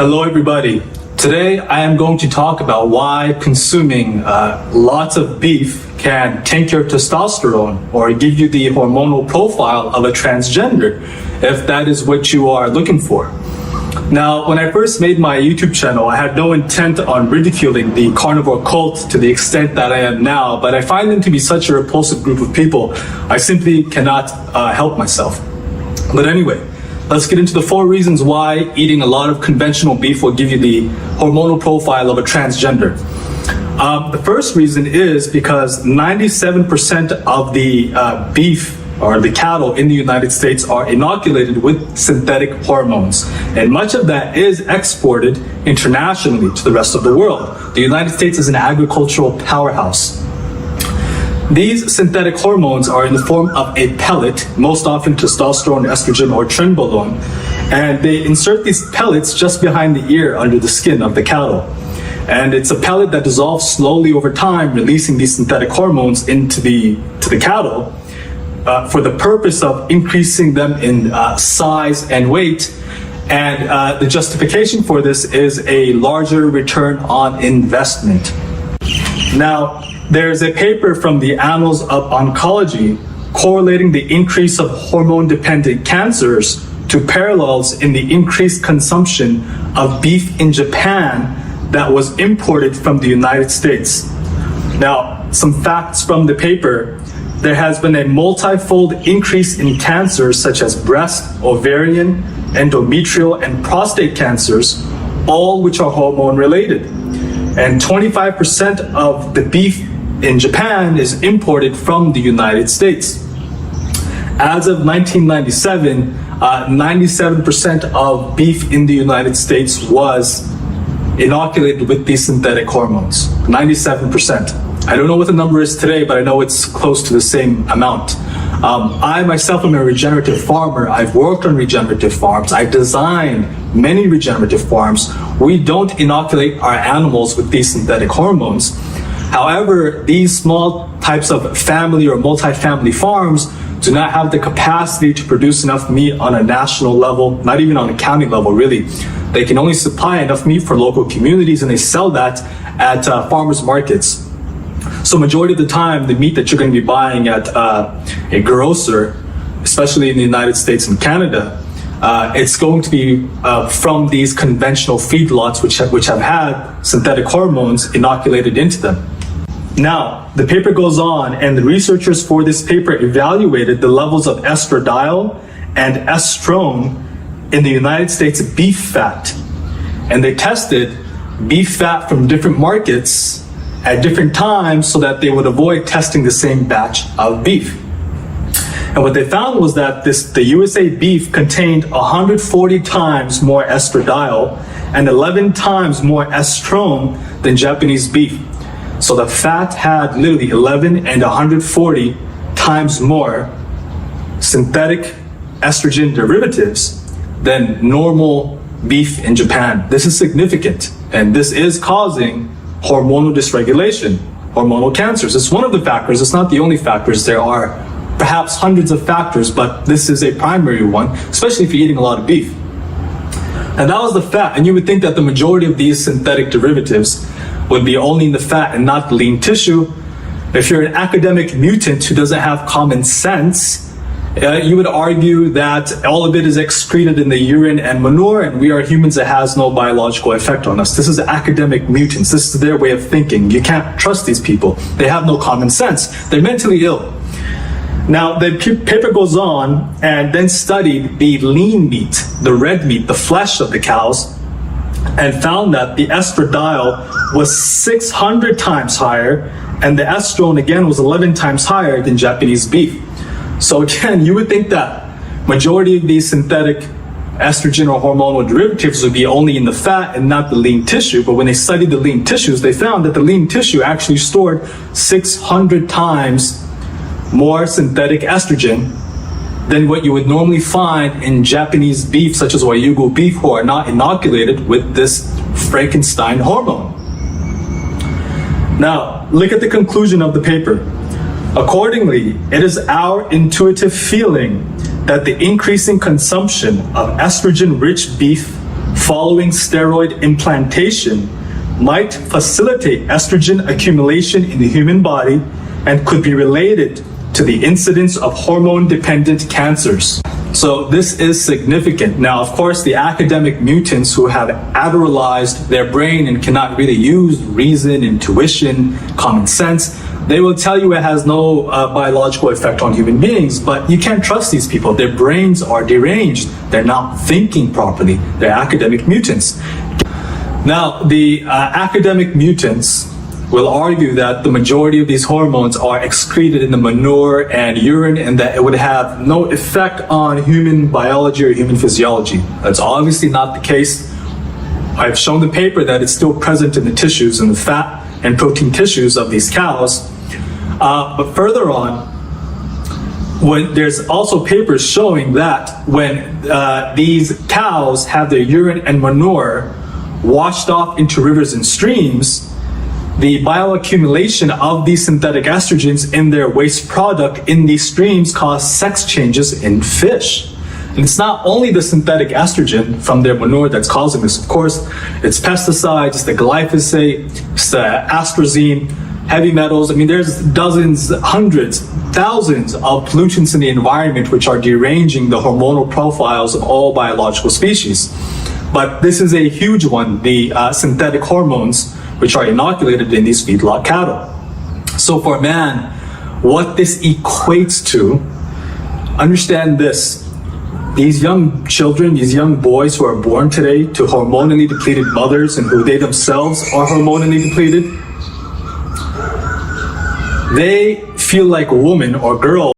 Hello everybody. Today I am going to talk about why consuming lots of beef can tank your testosterone or give you the hormonal profile of a transgender, if that is what you are looking for. Now, when I first made my YouTube channel, I had no intent on ridiculing the carnivore cult to the extent that I am now, but I find them to be such a repulsive group of people, I simply cannot help myself. But anyway, let's get into the 4 reasons why eating a lot of conventional beef will give you the hormonal profile of a transgender. The first reason is because 97% of the beef or the cattle in the United States are inoculated with synthetic hormones. And much of that is exported internationally to the rest of the world. The United States is an agricultural powerhouse. These synthetic hormones are in the form of a pellet, most often testosterone, estrogen, or trenbolone, and they insert these pellets just behind the ear under the skin of the cattle. And it's a pellet that dissolves slowly over time, releasing these synthetic hormones into the cattle for the purpose of increasing them in size and weight. And the justification for this is a larger return on investment. Now, there's a paper from the Annals of Oncology correlating the increase of hormone-dependent cancers to parallels in the increased consumption of beef in Japan that was imported from the United States. Now, some facts from the paper: there has been a multi-fold increase in cancers such as breast, ovarian, endometrial, and prostate cancers, all which are hormone-related. And 25% of the beef in Japan is imported from the United States. As of 1997, 97% of beef in the United States was inoculated with these synthetic hormones. 97%. I don't know what the number is today, but I know it's close to the same amount. I myself am a regenerative farmer. I've worked on regenerative farms. I've designed many regenerative farms. We don't inoculate our animals with these synthetic hormones. However, these small types of family or multi-family farms do not have the capacity to produce enough meat on a national level, not even on a county level, really. They can only supply enough meat for local communities, and they sell that at farmers markets. So majority of the time, the meat that you're going to be buying at a grocer, especially in the United States and Canada, it's going to be from these conventional feedlots which have had synthetic hormones inoculated into them. Now, the paper goes on, and the researchers for this paper evaluated the levels of estradiol and estrone in the United States beef fat. And they tested beef fat from different markets at different times so that they would avoid testing the same batch of beef. And what they found was that the USA beef contained 140 times more estradiol and 11 times more estrone than Japanese beef. So the fat had literally 11 and 140 times more synthetic estrogen derivatives than normal beef in Japan. This is significant, and this is causing hormonal dysregulation, hormonal cancers. It's one of the factors. It's not the only factors. There are perhaps hundreds of factors, but this is a primary one, especially if you're eating a lot of beef. And that was the fat. And you would think that the majority of these synthetic derivatives would be only in the fat and not the lean tissue. If you're an academic mutant who doesn't have common sense, you would argue that all of it is excreted in the urine and manure, and we are humans, that has no biological effect on us. This is academic mutants. This is their way of thinking. You can't trust these people. They have no common sense. They're mentally ill. Now, the paper goes on and then studied the lean meat, the red meat, the flesh of the cows, and found that the estradiol was 600 times higher, and the estrone again was 11 times higher than Japanese beef. So again, you would think that majority of these synthetic estrogen or hormonal derivatives would be only in the fat and not the lean tissue. But when they studied the lean tissues, they found that the lean tissue actually stored 600 times more synthetic estrogen than what you would normally find in Japanese beef, such as Wagyu beef, who are not inoculated with this Frankenstein hormone. Now, look at the conclusion of the paper. Accordingly, it is our intuitive feeling that the increasing consumption of estrogen-rich beef following steroid implantation might facilitate estrogen accumulation in the human body and could be related to the incidence of hormone-dependent cancers. So this is significant. Now, of course, the academic mutants who have adderalized their brain and cannot really use reason, intuition, common sense, they will tell you it has no biological effect on human beings, but you can't trust these people. Their brains are deranged. They're not thinking properly. They're academic mutants. Now, the academic mutants will argue that the majority of these hormones are excreted in the manure and urine and that it would have no effect on human biology or human physiology. That's obviously not the case. I've shown the paper that it's still present in the tissues and the fat and protein tissues of these cows. But further on, there's also papers showing that when these cows have their urine and manure washed off into rivers and streams, the bioaccumulation of these synthetic estrogens in their waste product in these streams cause sex changes in fish. And it's not only the synthetic estrogen from their manure that's causing this, of course. It's pesticides, it's the glyphosate, it's the atrazine, heavy metals. I mean, there's dozens, hundreds, thousands of pollutants in the environment which are deranging the hormonal profiles of all biological species. But this is a huge one, the synthetic hormones, which are inoculated in these feedlot cattle. So for man, what this equates to, understand this, these young children, these young boys who are born today to hormonally depleted mothers and who they themselves are hormonally depleted, they feel like women or girls